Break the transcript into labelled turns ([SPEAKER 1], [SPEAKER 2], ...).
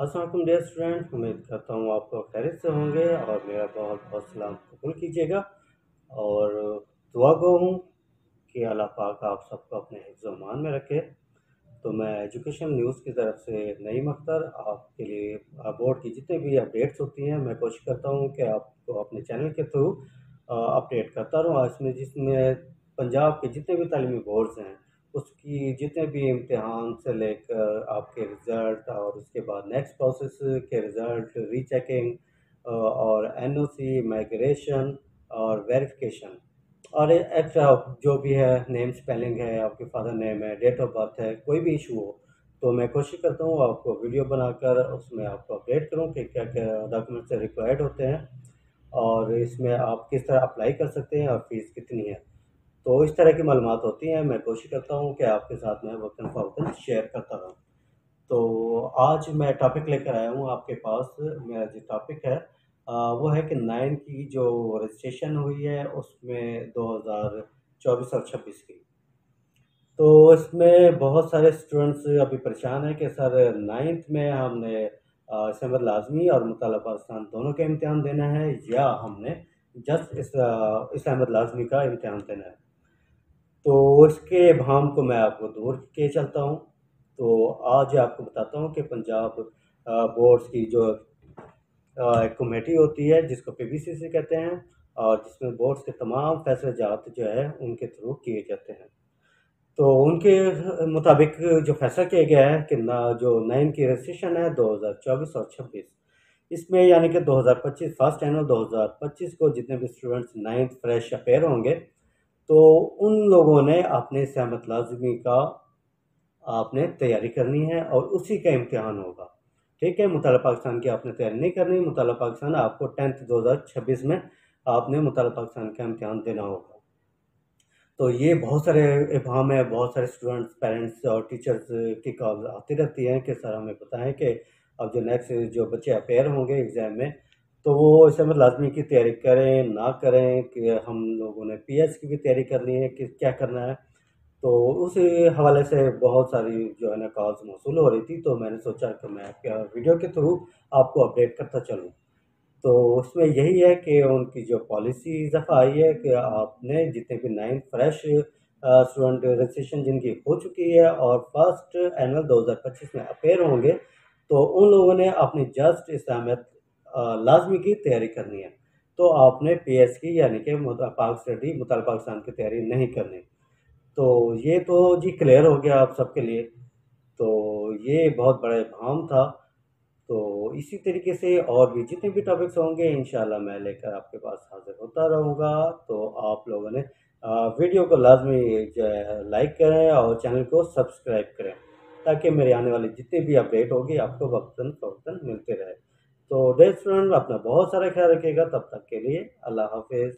[SPEAKER 1] अस्सलाम वालेकुम dear student, उम्मीद करता हूँ आप लोग खैरियत से होंगे और मेरा बहुत बहुत सलाम कबूल कीजिएगा। और दुआ गो हूँ कि अल्लाह पाक आप सबको अपने हिफ्ज़ व अमान में रखे। तो मैं एजुकेशन न्यूज़ की तरफ से नईम अख्तर आपके लिए बोर्ड की जितनी भी अपडेट्स होती हैं मैं कोशिश करता हूँ कि आपको अपने चैनल के थ्रू अपडेट करता रहूँ। इसमें जिसमें पंजाब के जितने भी तालीमी बोर्ड्स हैं उसकी जितने भी इम्तिहान से लेकर आपके रिज़ल्ट और उसके बाद नेक्स्ट प्रोसेस के रिज़ल्ट रीचेकिंग और एनओसी माइग्रेशन और वेरिफिकेशन और एक्स्ट्रा जो भी है नेम स्पेलिंग है, आपके फादर नेम है, डेट ऑफ बर्थ है, कोई भी इशू हो तो मैं कोशिश करता हूँ आपको वीडियो बनाकर उसमें आपको अपडेट करूँ कि क्या-क्या डॉक्यूमेंट्स रिक्वायर्ड होते हैं और इसमें आप किस तरह अप्लाई कर सकते हैं और फ़ीस कितनी है। तो इस तरह की मालूमात होती हैं, मैं कोशिश करता हूँ कि आपके साथ मैं वक़्तन-फ़वक़्तन शेयर करता रहूँ। तो आज मैं टॉपिक लेकर आया हूँ आपके पास, मेरा जो टॉपिक है वो है कि 9 की जो रजिस्ट्रेशन हुई है उसमें 2024 और 26 की। तो इसमें बहुत सारे स्टूडेंट्स अभी परेशान हैं कि सर 9th में हमने समर लाज़मी और मुताला पाकिस्तान दोनों का इम्तिहान देना है या हमने जस्ट इस अहमद लाज़मी का इम्तिहान देना है। तो इसके इबहम को मैं आपको दूर किए चलता हूँ। तो आज आपको बताता हूँ कि पंजाब बोर्ड्स की जो एक कमेटी होती है जिसको पीबीसीसी कहते हैं और जिसमें बोर्ड्स के तमाम फैसले जात जो है उनके थ्रू किए जाते हैं। तो उनके मुताबिक जो फैसला किया गया है कि ना जो 9 की रजिस्ट्रेशन है 2024 और 26 इसमें यानी कि 2025 फर्स्ट एनुअल 2025 को जितने भी स्टूडेंट्स 9th फ्रेश अपेयर होंगे तो उन लोगों ने अपने सहमत लाज़मी का आपने तैयारी करनी है और उसी का इम्तिहान होगा। ठीक है? मुताला पाकिस्तान की आपने तैयारी नहीं करनी, मुताला पाकिस्तान आपको 10th 2026 में आपने मुताला पाकिस्तान का इम्तिहान देना होगा। तो ये बहुत सारे इब्हाम है, बहुत सारे स्टूडेंट्स, पेरेंट्स और टीचर्स की कॉल आती रहती हैं कि सर हमें बताएँ कि अब जो नेक्स्ट जो बच्चे अपेयर होंगे एग्ज़ाम में, तो वो इसमें लाज़मी की तैयारी करें, ना करें कि हम लोगों ने पीएच की भी तैयारी करनी है कि क्या करना है। तो उस हवाले से बहुत सारी जो है ना कॉल्स मौसूल हो रही थी, तो मैंने सोचा कि मैं क्या वीडियो के थ्रू आपको अपडेट करता चलूँ। तो उसमें यही है कि उनकी जो पॉलिसी इस दफ़ा आई है कि आपने जितने भी 9 फ्रेश स्टूडेंट रजिस्ट्रेशन जिनकी हो चुकी है और फर्स्ट एनुअल 2025 में अपेयर होंगे, तो उन लोगों ने अपनी जस्ट इस्लामियत लाज़मी की तैयारी करनी है। तो आपने पीएच की यानी कि पाक स्टडी मुताल पाकिस्तान की तैयारी नहीं करनी। तो ये तो जी क्लियर हो गया आप सबके लिए। तो ये बहुत बड़ा इब्हाम था। तो इसी तरीके से और भी जितने भी टॉपिक्स होंगे इंशाल्लाह मैं लेकर आपके पास हाज़िर होता रहूँगा। तो आप लोगों ने वीडियो को लाज़मी जो है लाइक करें और चैनल को सब्सक्राइब करें, ताकि मेरे आने वाली जितनी भी अपडेट होगी आपको वक़्तन-फ़वक़्तन मिलते रहे। तो डियर स्टूडेंट अपना बहुत सारा ख़्याल रखिएगा, तब तक के लिए अल्लाह हाफ़िज़।